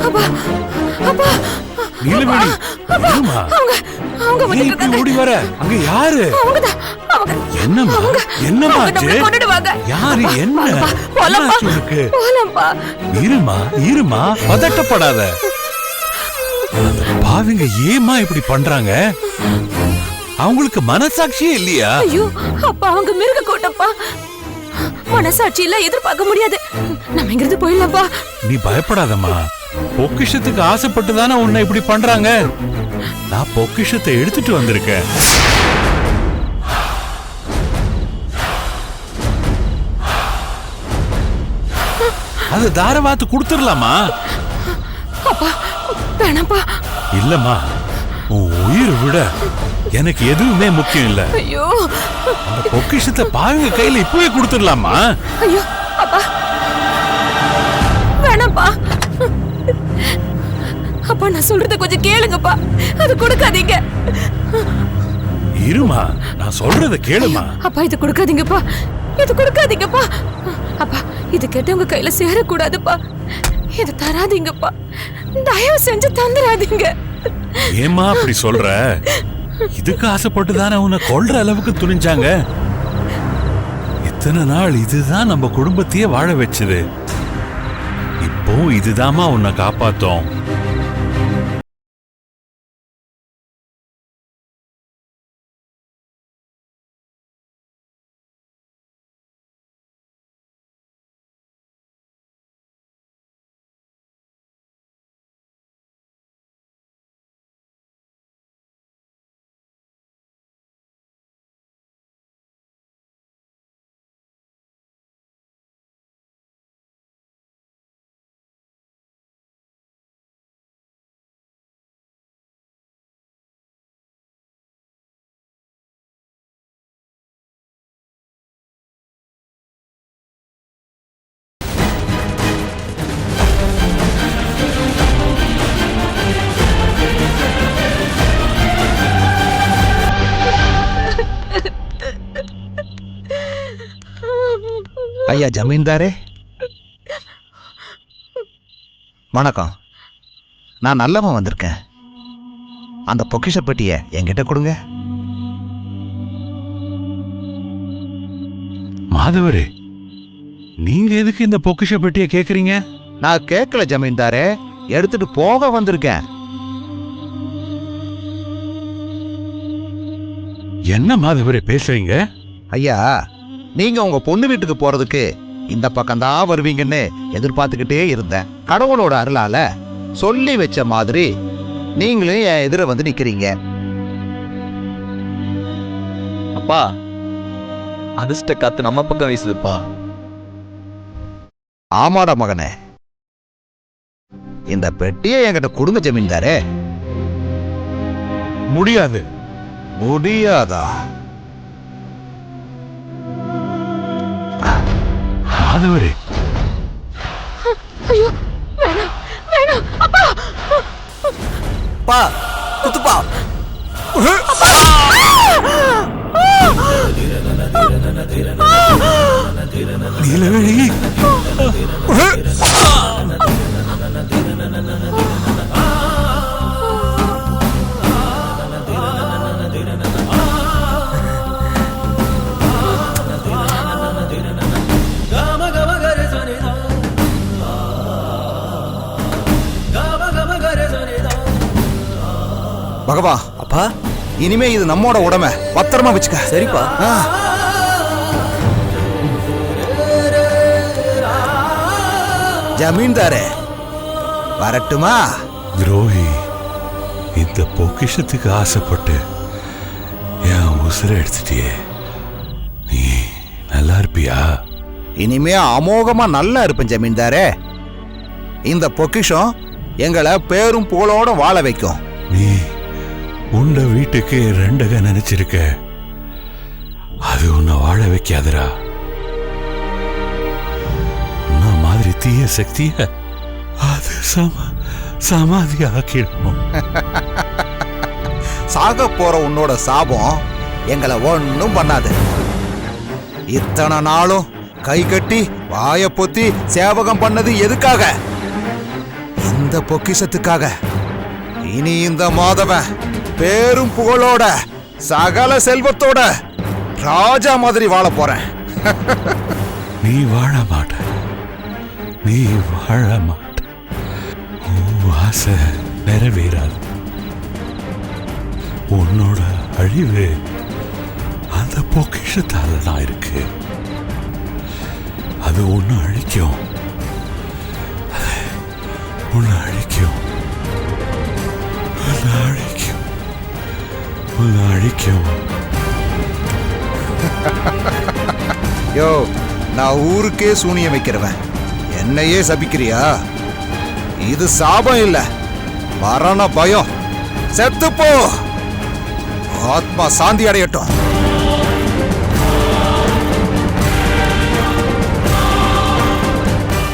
அப்பா அப்பா நீலவேணி இருமா. அவங்க நீ இப்படி ஓடி வர அங்க யாரு? அவங்க என்னம்மா என்னம்மா ஆச்சு? கொன்னுடுவாங்க. யாரு என்ன என்னாச்சு உனக்கு? போலாம்ப்பா. இருமா இருமா பதட்டப்படாத. அந்த பாவிங்க ஏமா இப்படி பண்றாங்க? அவங்களுக்கு மனசாட்சியே இல்லையா? ஐயோ அப்பா அவங்க மிருக கூட்டப்பா. மனசாட்சி எல்லாம் எதிர்பார்க்க முடியாது. நம்ம இங்கிருந்து போயிடலாம்ப்பா. நீ பயப்படாதம்மா. பொக்கிஷத்துக்கு ஆசைப்பட்டு தானே உன்னை இப்படி பண்றாங்க. நான் பொக்கிஷத்தை எடுத்துட்டு வந்திருக்கேன். அது தாரவாத்து கொடுத்துடலாமா? அப்பா வேணாம்ப்பா. இல்லம்மா, உன் உயிரை விட எனக்கு எதுவுமே முக்கியம் இல்ல. ஐயோ அந்த பொக்கிஷத்தை பாருங்க கையில இப்பவே கொடுத்துடலாமா? ஐயோ அப்பா வேணாம்ப்பா. அப்பா நான் சொல்றத கொஞ்சம் கேளுங்கப்பா. அது கொடுக்காதீங்க. இருமா, நான் சொல்றத கேளுமா. அப்பா இது கொடுக்காதீங்கப்பா. இது கொடுக்காதீங்கப்பா. அப்பா இது கேட்டு உங்க கையில சேரக்கூடாதுப்பா. இது தராதீங்கப்பா. தயவு செஞ்சு தந்துடாதீங்க. ஏமா அப்படி சொல்ற? இதுக்கு ஆசைப்பட்டு தானே உன்னை கொல்ற அளவுக்கு துணிஞ்சாங்க. இத்தனை நாள் இதுதான் நம்ம குடும்பத்தையே வாழ வச்சது. இப்போ இதுதாமா உன்னை காப்பாத்தோம். ஐயா ஜமீன்தாரே வணக்கம். நான் நல்லவன் வந்திருக்கேன். அந்த பொக்கிஷ பெட்டியை என்கிட்ட கொடுங்க. மாதவரே, நீங்க எதுக்கு இந்த பொக்கிஷ பெட்டியை கேக்குறீங்க? நான் கேட்கல ஜமீன்தாரே, எடுத்துட்டு போக வந்திருக்கேன். என்ன மாதவரே பேசுறீங்க? ஐயா, நீங்க உங்க பொண்ணு வீட்டுக்கு போறதுக்கு இந்த பக்கம்தான் வருவீங்கன்னு எதிர்பார்த்துக்கிட்டே இருந்தேன். கடவுளோட அருளால சொல்லி வச்ச மாதிரி நீங்களும் என் எதிர வந்து நிக்கிறீங்க. அப்பா, அதிர்ஷ்ட காத்து நம்ம பக்கம் வீசுதுப்பா. ஆமாடா மகனே, இந்த பெட்டியை என்கிட்ட கொடுங்க ஜமீன்தாரே. முடியாது. முடியாதா? மாதவரே, ஐயோ வேணாம் வேணாம் அப்பா. பா குத்துப்பா. நீலவேணி, பகவா, அப்பா இனிமே இது நம்மோட உடமை, பத்திரமா வச்சுக்க. சரிப்பா. ஜமீன்தாரே வரட்டுமா? துரோகி, இந்த பொக்கிஷத்துக்கு ஆசைப்பட்டு என் உசுரை எடுத்துட்டியே. நீ நல்லா இருப்பியா? இனிமே அமோகமா நல்லா இருப்பேன் ஜமீன்தாரே. இந்த பொக்கிஷம் எங்களை பேரும் புகழோட வாழ வைக்கும். நீ உண்ட வீட்டுக்கு ரெண்டக நினைச்சிருக்க, அது உன்னை வாழ வைக்காதரா. உன்ன மாதிரி தீய சக்திய அது சமாதி ஆக்கிடும். சாக போற உன்னோட சாபம் எங்களை ஒன்னும் பண்ணாது. இத்தனை நாளும் கை கட்டி வாய பொத்தி சேவகம் பண்ணது எதுக்காக? இந்த இந்த பொக்கிஷத்துக்காக இனி இந்த மாதவன் பேரும் புகழோட சகல செல்வத்தோட ராஜா மாதிரி வாழ போறேன். நீ வாழ மாட்ட, நீ வாழ மாட்ட. உன் ஆசை நிறைவேறாது. உன்னோட அழிவு அந்த பொக்கிஷத்தால தான் இருக்கு. அது ஒன்னு அழிக்கும், உன்னை அழிக்கும், உன்னை அழிக்கும், உன்னை அழிக்கும். யோ, நான் ஊருக்கே சூனியம் வைக்கிறவன், என்னையே சபிக்கிறியா? இது சாபம் இல்ல, மரண பயம். செத்துப்போ, ஆத்மா சாந்தி அடையட்டும்.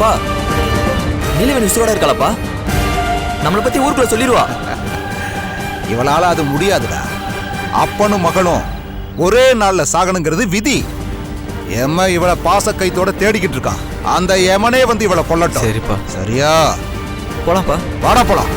பா, நீலவேணி உசுரோட இருக்காளப்பா? நம்மளை பத்தி ஊருக்குள்ள சொல்லிடுவா. இவளால அது முடியாதுடா. அப்பனும் மகனும் ஒரே நாள்ல சாகணுங்கிறது விதி. எம இவளை பாச கைத்தோட தேடிக்கிட்டு இருக்கான். அந்த எமனே வந்து இவளை கொல்லட்டும். சரிப்பா. சரியா? போலாம்ப்பா. வாடா போலாம்.